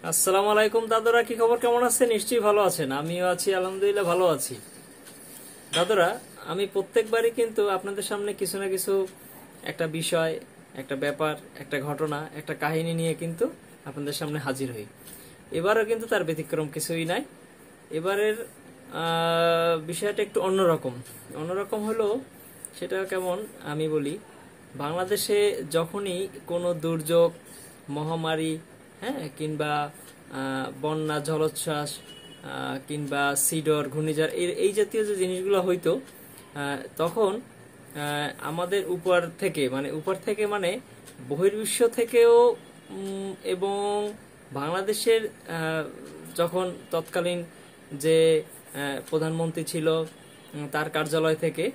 আসসালামু আলাইকুম দাদুরা, কি খবর? কেমন আছেন? নিশ্চয়ই ভালো আছেন। আমিও আছি, আলহামদুলিল্লাহ ভালো আছি। দাদুরা, আমি প্রত্যেকবারই কিন্তু আপনাদের সামনে কিছু না কিছু একটা বিষয়, একটা ব্যাপার, একটা ঘটনা, একটা কাহিনী নিয়ে কিন্তু আপনাদের সামনে হাজির হই। এবারও কিন্তু তার ব্যতিক্রম কিছুই নাই। এবারের বিষয়টা একটু অন্যরকম। অন্যরকম হলো সেটা কেমন আমি বলি। বাংলাদেশে যখনই কোনো দুর্যোগ, মহামারী, হ্যাঁ, কিংবা বন্যা, জলোচ্ছ্বাস, কিংবা সিডর, ঘূর্ণিঝড়, এই জাতীয় যে জিনিসগুলো হইতো, তখন আমাদের উপর থেকে মানে বহির্বিশ্ব থেকেও, এবং বাংলাদেশের যখন তৎকালীন যে প্রধানমন্ত্রী ছিল, তার কার্যালয় থেকে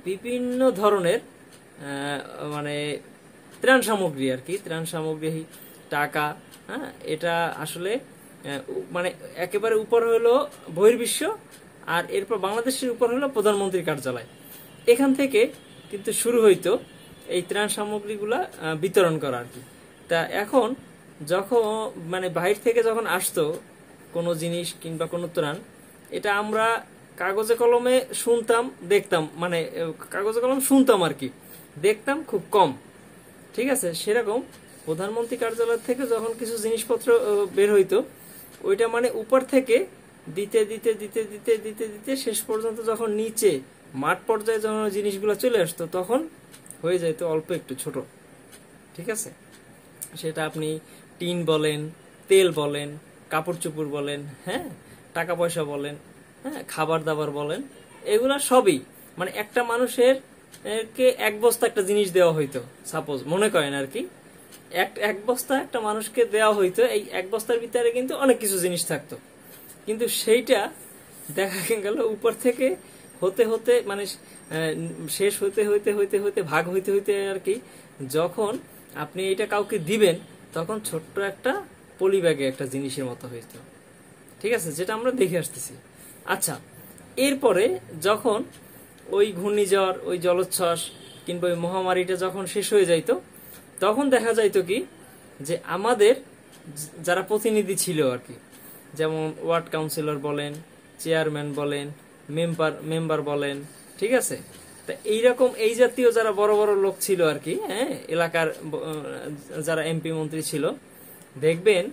বিভিন্ন ধরনের মানে ত্রাণ সামগ্রী আর কি, ত্রাণ সামগ্রী, টাকা, হ্যাঁ, এটা আসলে মানে একেবারে উপর হলো বহির্বিশ্ব, আর এরপর বাংলাদেশের উপর হলো প্রধানমন্ত্রীর কার্যালয়। এখান থেকে কিন্তু শুরু হইতো এই ত্রাণ সামগ্রীগুলা বিতরণ করা আর কি। তা এখন যখন মানে বাইরে থেকে যখন আসতো কোনো জিনিস কিংবা কোনো ত্রাণ, এটা আমরা কাগজে কলমে শুনতাম, দেখতাম, মানে কাগজে কলম শুনতাম আর কি, দেখতাম খুব কম। ঠিক আছে, সেরকম প্রধানমন্ত্রী কার্যালয় থেকে যখন কিছু জিনিসপত্র বের হইতো, ওইটা মানে উপর থেকে দিতে দিতে দিতে দিতে দিতে দিতে শেষ পর্যন্ত যখন নিচে মাঠ পর্যায়ে যখন জিনিসগুলো চলে আসতো, তখন হয়ে যেত অল্প একটু ছোট। ঠিক আছে, সেটা আপনি টিন বলেন, তেল বলেন, কাপড় চোপড় বলেন, হ্যাঁ, টাকা পয়সা বলেন, হ্যাঁ, খাবার দাবার বলেন, এগুলা সবই মানে একটা মানুষের কে এক বস্তা একটা জিনিস দেওয়া হইতো, সাপোজ মনে করেন আর কি, এক এক বস্তা একটা মানুষকে দেওয়া হইতো। এই এক বস্তার ভিতরে কিন্তু অনেক কিছু জিনিস থাকতো, কিন্তু সেইটা দেখা গেল উপর থেকে হতে হতে মানে শেষ হইতে হইতে হইতে হইতে ভাগ হইতে হইতে আর কি, যখন আপনি এটা কাউকে দিবেন, তখন ছোট্ট একটা পলি ব্যাগে একটা জিনিসের মতো হইতো। ঠিক আছে, যেটা আমরা দেখে আসতেছি। আচ্ছা, এরপরে যখন ওই ঘূর্ণিঝড়, ওই জলোচ্ছ্বাস কিংবা ওই মহামারীটা যখন শেষ হয়ে যাইতো, তখন দেখা যাইতো কি, যে আমাদের যারা প্রতিনিধি ছিল আর কি, যেমন ওয়ার্ড কাউন্সিলর বলেন, চেয়ারম্যান বলেন, মেম্বার বলেন, ঠিক আছে, তা এইরকম এই জাতীয় যারা বড় বড় লোক ছিল আর কি, হ্যাঁ, এলাকার যারা এমপি মন্ত্রী ছিল, দেখবেন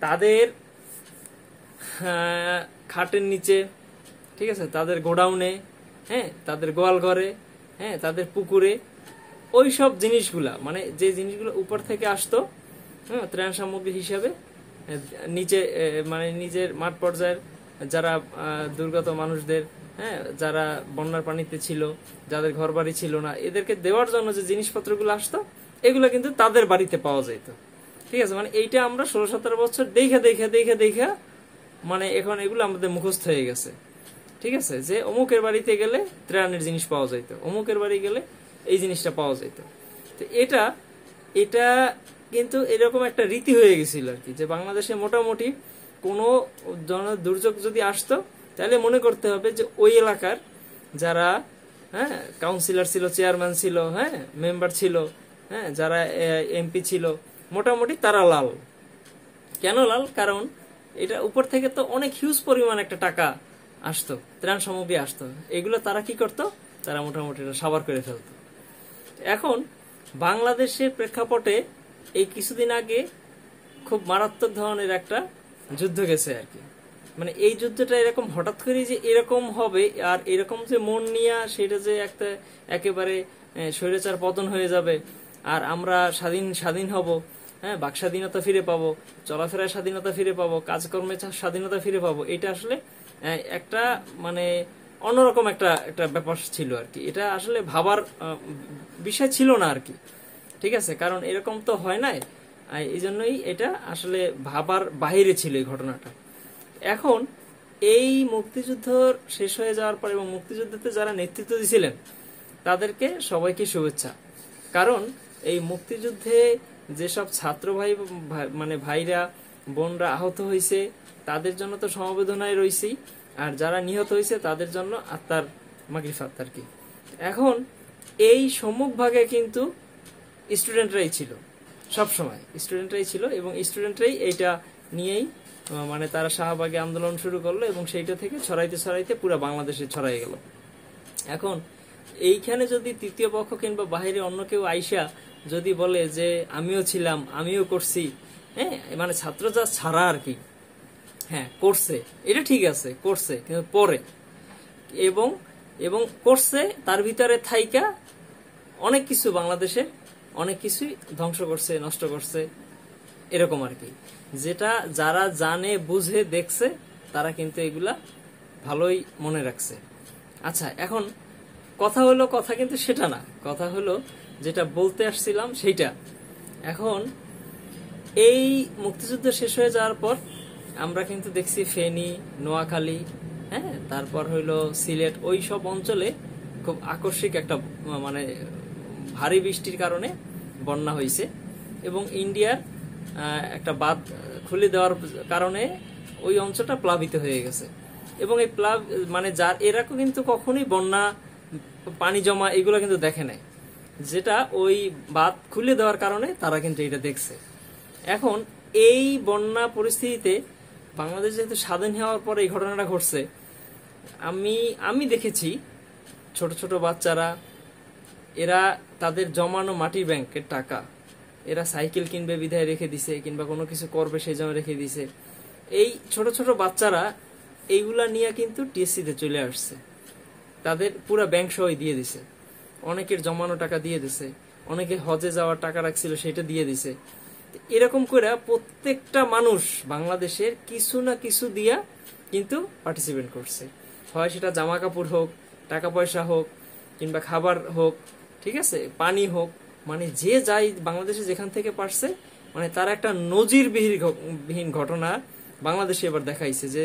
তাদের খাটের নিচে, ঠিক আছে, তাদের গোডাউনে, হ্যাঁ, তাদের গোয়াল ঘরে, হ্যাঁ, তাদের পুকুরে, ওই সব জিনিসগুলা মানে যে জিনিসগুলো উপর থেকে আসতো, হ্যাঁ, ত্রাণ সামগ্রী হিসাবে, নিচে মানে নিজের মাঠ পর্যায়ের যারা দুর্গত মানুষদের, হ্যাঁ, যারা বন্যার পানিতে ছিল, যাদের ঘর বাড়ি ছিল না, এদেরকে দেওয়ার জন্য যে জিনিসপত্রগুলো আসতো, এগুলো কিন্তু তাদের বাড়িতে পাওয়া যেত। ঠিক আছে, মানে এইটা আমরা 16-17 বছর দেখা দেখা দেখা দেখা মানে এখন এগুলো আমাদের মুখস্থ হয়ে গেছে। ঠিক আছে, যে অমুকের বাড়িতে গেলে ত্রাণের জিনিস পাওয়া যেত, অমুকের বাড়ি গেলে এই জিনিসটা পাওয়া যেত। তো এটা এটা কিন্তু এরকম একটা রীতি হয়ে গেছিল আর কি, যে বাংলাদেশে মোটামুটি কোনো দুর্যোগ যদি আসতো, তাহলে মনে করতে হবে যে ওই এলাকার যারা, হ্যাঁ, কাউন্সিলর ছিল, চেয়ারম্যান ছিল, হ্যাঁ, মেম্বার ছিল, হ্যাঁ, যারা এমপি ছিল, মোটামুটি তারা লাল। কেন লাল? কারণ এটা উপর থেকে তো অনেক হিউজ পরিমাণ একটা টাকা আসতো, ত্রাণ সামগ্রী আসতো, এগুলো তারা কি করতো, তারা মোটামুটি সাবার করে ফেলতো। এখন বাংলাদেশের প্রেক্ষাপটে এই কিছুদিন আগে খুব মারাত্মক ধরনের একটা যুদ্ধ গেছে আর কি। মানে এই যুদ্ধটা এরকম হঠাৎ করে যে এরকম হবে, আর এরকম যে মন নিয়ে সেটা যে একটা একেবারে স্বৈরাচার পতন হয়ে যাবে, আর আমরা স্বাধীন স্বাধীন হব, হ্যাঁ, বাক স্বাধীনতা ফিরে পাবো, চলাফেরার স্বাধীনতা ফিরে পাবো, কাজকর্মের স্বাধীনতা ফিরে পাবো, এটা আসলে একটা মানে অন্যরকম একটা একটা ব্যাপার ছিল আর কি। এটা আসলে ভাবার বিষয় ছিল না আর কি। ঠিক আছে, কারণ এরকম তো হয় নাই, এই জন্যই এটা আসলে ভাবার বাহিরে ছিল এই ঘটনাটা। এখন এই মুক্তিযুদ্ধ শেষ হয়ে যাওয়ার পর এবং মুক্তিযুদ্ধতে যারা নেতৃত্ব দিয়েছিলেন, তাদেরকে সবাইকে শুভেচ্ছা। কারণ এই মুক্তিযুদ্ধে যেসব ছাত্র ভাই মানে ভাইরা বোনরা আহত হয়েছে, তাদের জন্য তো সমবেদনায় রয়েছেই, আর যারা নিহত হয়েছে তাদের জন্য আত্মার মাগরিফাত আর কি। এখন এই সম্মুখ ভাগে কিন্তু স্টুডেন্টরাই ছিল, সব সময় স্টুডেন্টরাই ছিল, এবং স্টুডেন্টরাই এইটা নিয়েই মানে তারা শাহবাগে আন্দোলন শুরু করলো, এবং সেইটা থেকে ছড়াইতে ছড়াইতে পুরো বাংলাদেশে ছড়াই গেল। এখন এইখানে যদি তৃতীয় পক্ষ কিংবা বাহিরে অন্য কেউ আইসা যদি বলে যে আমিও ছিলাম, আমিও করছি, হ্যাঁ, মানে ছাত্র যা ছাড়া আর কি, হ্যাঁ করছে, এটা ঠিক আছে করছে, কিন্তু পরে এবং এবং করছে তার ভিতরে থাইকা অনেক কিছু বাংলাদেশে অনেক কিছুই ধ্বংস করছে, নষ্ট করছে, এরকম আর কি। যেটা যারা জানে বুঝে দেখছে তারা কিন্তু এগুলা ভালোই মনে রাখছে। আচ্ছা, এখন কথা কিন্তু সেটা না, কথা হলো যেটা বলতে আসছিলাম সেইটা। এখন এই মুক্তিযুদ্ধ শেষ হয়ে যাওয়ার পর আমরা কিন্তু দেখছি ফেনী, নোয়াখালী, হ্যাঁ, তারপর হইলো সিলেট, ওই সব অঞ্চলে খুব আকস্মিক একটা মানে ভারী বৃষ্টির কারণে বন্যা হয়েছে, এবং ইন্ডিয়ার একটা বাঁধ খুলে দেওয়ার কারণে ওই অঞ্চলটা প্লাবিত হয়ে গেছে। এবং এই মানে যার এরা কিন্তু কখনোই বন্যা, পানি জমা এগুলো কিন্তু দেখে নাই, যেটা ওই বাঁধ খুলে দেওয়ার কারণে তারা কিন্তু এটা দেখছে। এখন এই বন্যা পরিস্থিতিতে বাংলাদেশ যেহেতু স্বাধীন হওয়ার পরে এই ঘটনাটা ঘটছে, আমি দেখেছি ছোট ছোট বাচ্চারা, এরা তাদের জমানো মাটির ব্যাংকের টাকা এরা সাইকেল কিনবে বিধায় রেখে দিছে, কিংবা কোনো কিছু করবে সেই জন্য রেখে দিছে। এই ছোট ছোট বাচ্চারা এইগুলা নিয়ে কিন্তু টিএসসিতে চলে আসছে, তাদের পুরো ব্যাংক সহ দিয়ে দিছে, অনেকের জমানো টাকা দিয়ে দিছে, অনেকে হজে যাওয়ার টাকা রাখছিল সেটা দিয়ে দিছে। এরকম করে প্রত্যেকটা মানুষ বাংলাদেশের কিছু না কিছু দিয়া কিন্তু পার্টিসিপেট করছে, হয় সেটা জামা কাপড় হোক, টাকা পয়সা হোক, কিংবা খাবার হোক, ঠিক আছে, পানি হোক, মানে যে যাই বাংলাদেশে যেখান থেকে পারছে, মানে তারা একটা নজিরবিহীন ঘটনা বাংলাদেশে এবার দেখাইছে যে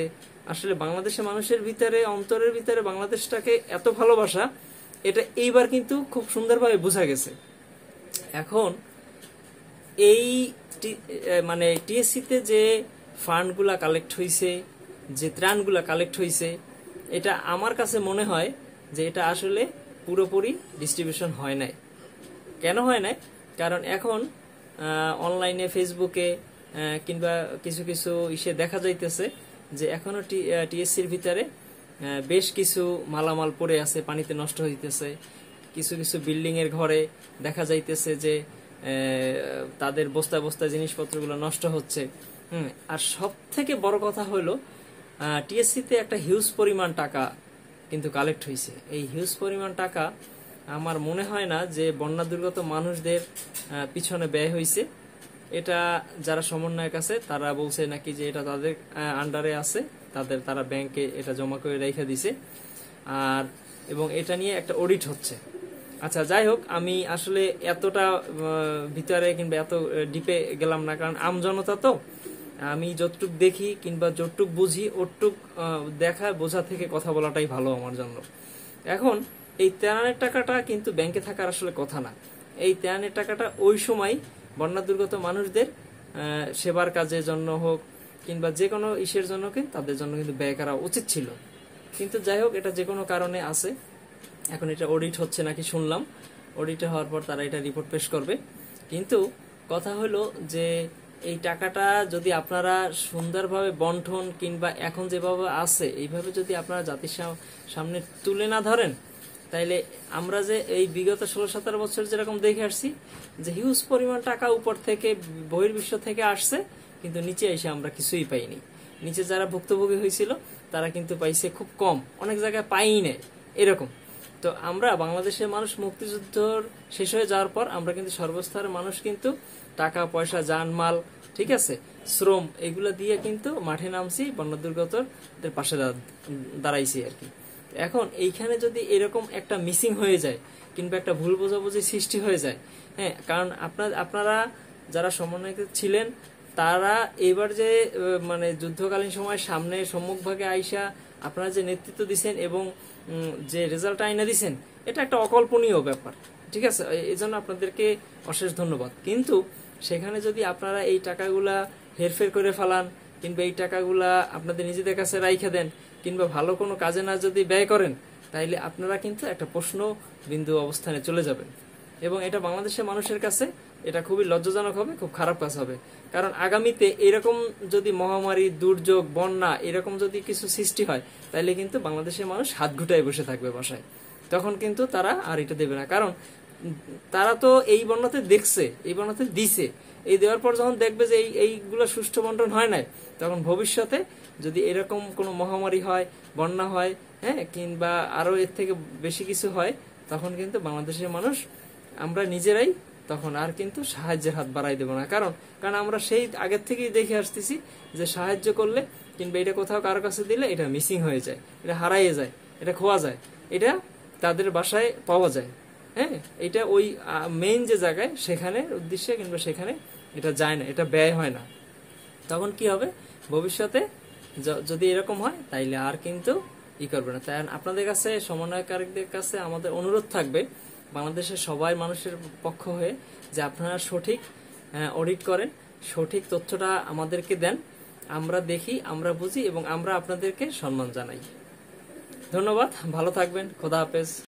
আসলে বাংলাদেশের মানুষের ভিতরে, অন্তরের ভিতরে বাংলাদেশটাকে এত ভালোবাসা, এটা এইবার কিন্তু খুব সুন্দরভাবে বোঝা গেছে। এখন এই মানে টিএসসিতে যে ফান্ডগুলা কালেক্ট হয়েছে, যে ত্রাণগুলা কালেক্ট হয়েছে, এটা আমার কাছে মনে হয় যে এটা আসলে পুরোপুরি ডিস্ট্রিবিউশন হয় নাই। কেন হয় নাই? কারণ এখন অনলাইনে, ফেসবুকে কিংবা কিছু কিছু ইসে দেখা যাইতেছে যে এখনো টিএসসির ভিতরে বেশ কিছু মালামাল পড়ে আছে, পানিতে নষ্ট হইতেছে। কিছু কিছু বিল্ডিং এর ঘরে দেখা যাইতেছে যে তাদের বস্তায় বস্তায় জিনিসপত্রগুলো নষ্ট হচ্ছে। আর সব থেকে বড় কথা হলো টিএসসিতে একটা হিউজ পরিমাণ টাকা কিন্তু কালেক্ট হয়েছে। এই হিউজ পরিমাণ টাকা আমার মনে হয় না যে বন্যা দুর্গত মানুষদের পিছনে ব্যয় হয়েছে। এটা যারা সমন্বয়ক আছে তারা বলছে নাকি যে এটা তাদের আন্ডারে আছে, তারা ব্যাংকে এটা জমা করে রেখে দিছে, আর এবং এটা নিয়ে একটা অডিট হচ্ছে। আচ্ছা, যাই হোক, আমি আসলে এতটা ভিতরে কিংবা এত ডিপে গেলাম না, কারণ আমজনতা তো, আমি যতটুক দেখি কিংবা যতটুক বুঝি ওটুক দেখা বোঝা থেকে কথা বলাটাই ভালো আমার জন্য। এখন এই ত্রাণের টাকাটা কিন্তু ব্যাংকে থাকার আসলে কথা না। এই ত্রাণের টাকাটা ওই সময় বন্যা দুর্গত মানুষদের সেবার কাজের জন্য হোক কিংবা যে কোনো ইসের জন্য তাদের জন্য কিন্তু ব্যয় করা উচিত ছিল। কিন্তু যাই হোক, এটা যে কোনো কারণে আছে। এখন এটা অডিট হচ্ছে নাকি শুনলাম, অডিট হওয়ার পর তারা এটা রিপোর্ট পেশ করবে। কিন্তু কথা হলো যে এই টাকাটা যদি আপনারা সুন্দরভাবে বন্টন কিংবা এখন যেভাবে আছে এইভাবে যদি আপনারা জাতির সামনে তুলে না ধরেন, তাইলে আমরা যে এই বিগত 16-17 বছর যেরকম দেখে আসছি যে হিউজ পরিমাণ টাকা উপর থেকে বহির্বিশ্ব থেকে আসছে, কিন্তু নিচে এসে আমরা কিছুই পাইনি। নিচে যারা ভুক্তভোগী হয়েছিল তারা কিন্তু পাইছে খুব কম, অনেক জায়গায় পাইই নেই এরকম। তো আমরা বাংলাদেশের মানুষ মুক্তিযুদ্ধ শেষ হয়ে যাওয়ার পর আমরা কিন্তু সর্বস্তরের মানুষ কিন্তু টাকা পয়সা, জানমাল, ঠিক আছে, শ্রম, এগুলো দিয়ে কিন্তু মাঠে নামছি, বন্যা দুর্গতদের পাশে দাঁড়াইছি আর কি। এখন এইখানে যদি এরকম একটা মিসিং হয়ে যায় কিংবা একটা ভুল বোঝাবুঝি সৃষ্টি হয়ে যায়, হ্যাঁ, কারণ আপনারা যারা সমন্বয়ক ছিলেন তারা এবার যে মানে যুদ্ধকালীন সময় সামনে সম্মুখভাগে আইসা আপনারা যে নেতৃত্ব দিচ্ছেন এবং যে রেজাল্ট আইনা দিচ্ছেন, এটা একটা অকল্পনীয় ব্যাপার, ঠিক আছে, এই জন্য আপনাদেরকে অশেষ ধন্যবাদ। কিন্তু সেখানে যদি আপনারা এই টাকাগুলা হেরফের করে ফেলান কিংবা এই টাকাগুলা আপনাদের নিজেদের কাছে রাইখা দেন কিংবা ভালো কোনো কাজে না যদি ব্যয় করেন, তাইলে আপনারা কিন্তু একটা প্রশ্ন বিন্দু অবস্থানে চলে যাবেন এবং এটা বাংলাদেশের মানুষের কাছে এটা খুবই লজ্জাজনক হবে, খুব খারাপ কাজ হবে। কারণ আগামীতে এরকম যদি মহামারী, দুর্যোগ, বন্যা এরকম যদি কিছু সৃষ্টি হয়, তাহলে কিন্তু বাংলাদেশের মানুষ হাত গুটায় বসে থাকবে বাসায়। তখন কিন্তু তারা আর এটা দেবে না, কারণ তারা তো এই বন্যাতে দেখছে, এই বন্যাতে দিছে, এই দেওয়ার পর যখন দেখবে যে এইগুলো সুষ্ঠু বন্টন হয় নাই, তখন ভবিষ্যতে যদি এরকম কোনো মহামারী হয়, বন্যা হয়, হ্যাঁ, কিংবা আরো এর থেকে বেশি কিছু হয়, তখন কিন্তু বাংলাদেশের মানুষ আমরা নিজেরাই তখন আর কিন্তু সাহায্যের হাত বাড়াই দেবো না। কারণ আমরা সেই আগের থেকেই দেখে আসতেছি যে সাহায্য করলে কিংবা এটা কোথাও কারো কাছে দিলে এটা মিসিং হয়ে যায়, এটা হারাইয়ে যায়, এটা খোয়া যায়, এটা তাদের বাসায় পাওয়া যায়। হ্যাঁ, এটা ওই মেইন যে জায়গায় সেখানে উদ্দেশ্যে কিংবা সেখানে এটা যায় না, এটা ব্যয় হয় না। তখন কি হবে, ভবিষ্যতে যদি এরকম হয় তাইলে আর কিন্তু করবে না। তাই আপনাদের কাছে, সমন্বয়কারীদের কাছে আমাদের অনুরোধ থাকবে, বাংলাদেশের সবাই মানুষের পক্ষ হয়ে, যে আপনারা সঠিক অডিট করেন, সঠিক তথ্যটা আমাদেরকে দেন, আমরা দেখি, আমরা বুঝি এবং আমরা আপনাদেরকে সম্মান জানাই। ধন্যবাদ, ভালো থাকবেন, খোদা হাফেজ।